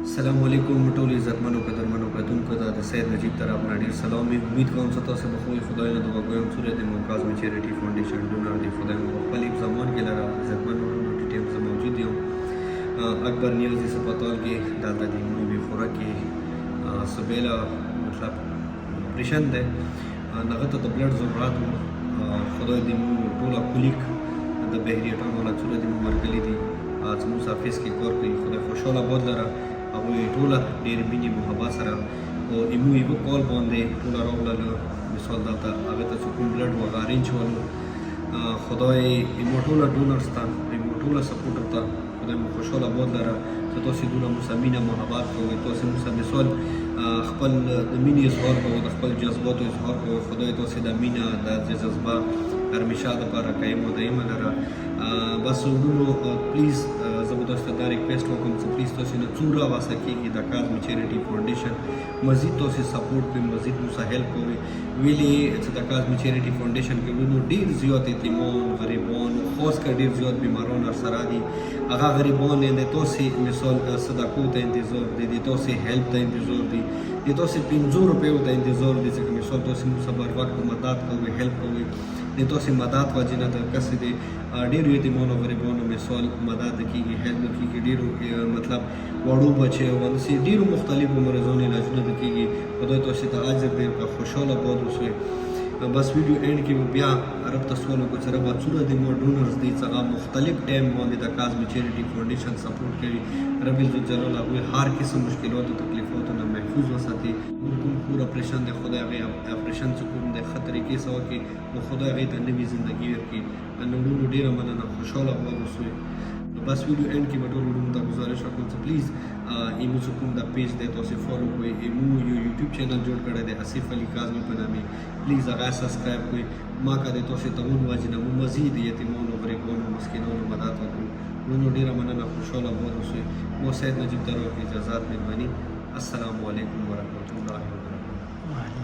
السلام علیکم ټول عزتمنو قدرمنو کتونکو ته د سید نجیب طرف نه ډېر سلام وي. امید کوم چې تاسو به خو خدای نه دعا کوم چې د مرکز چیریټي فاونډیشن ډونر دی خدای مو خپل زمان کې لره عزتمنو نو ټیم زما موجود یم اکبر نیوز هسپتال کې د دې موي خوره کې سبیلا مطلب اپریشن ده نغه ته د بلډ ضرورت خدای دې مو ټول کولیک د بهریټان ولا څوره دې مرګلې دي زموږ سافیس کې کور کوي خدای خوشاله بود لره هغوی ټوله ډېرې مینې محبت سره او ایمو یې په کال باندې ټوله راوړله مثال دلته هغې ته چې کوم بلډ وغه ارینج کولو خدای ایمو ټوله ډونرز ته ایمو ټوله سپورټر ته خدای مو خوشحاله بود لره چې تاسې دونه موسه مینه محبت کوئ تاسې موسه مثال خپل د مینې اظهار کوئ د خپل جذباتو اظهار کوئ خدای تاسې د مینه د جذبه همیشه دپاره قایم و دایمه لره بس ورونو پلیز زه به تاسو ته دا ریکویسټ وکړم چې پلیز تاسې نه څومره واسه کېږي د کازم چیریټي فاونډیشن مزید تاسې سپورټ کوئ مزید موسه هیلپ کوئ ویلې چې د کازم چیریټي فاونډیشن کې ورونو ډېر زیات یتیمان غریبان خاص کر ډېر زیات بیماران ورسره دي هغه غریبان د تاسې مثال صدقو ته انتظار دی د تاسې هیلپ ته انتظار دی د تاسې 500 روپیو ته انتظار دی چې مثال تاسې موسه بر وخت مدد کوئ هیلپ کوئ د تاسې مدد وجې نه د کسې د ډېرو یتیمانو غریبانو مثال مدد کېږي هیلپ کېږي ډېرو مطلب وړو بچیو باندې ډېرو مختلفو مریضانو علاجونه کېږي خدای تاسې ته اجر درکړه خوشحاله باد اوسئ بس ویډیو اینډ کې بیا رب ته سوال وکړو چې ربه څومره د مو ډونرز دي چې هغه مختلف ټایم باندې د کازم چیریټي فاونډیشن سپورټ کوي رب الجلال هغوی هر قسم مشکلاتو تکلیفاتو نه محفوظ وساتي کوم کور اپریشن دی خدای هغې اپریشن چې کوم دی ښه طریقې سره وکړي نو خدای هغې ته نوې زندګي ورکړي نو ورونو ډېره مننه خوشحاله به اوسئ بس ویډیو اینډ کې به ټول ورونو ته ګزارش وکړم چې پلیز ایمو چې کوم دا پیج دی تاسې فالو کړئ ایمو یو یوټیوب چینل جوړ کړی دی آصف علي کاظمي په نامې پلیز هغه سبسکرایب کړئ ما که د تاسې ته ووایي نه مو مزید یتیمانو غریبانو مسکینانو مدد وکړو ورونو ډېره مننه خوشحاله باد اوسئ مو سید نجیب طرف اجازات مهرباني السلام علیکم ورحمة الله وبرکاته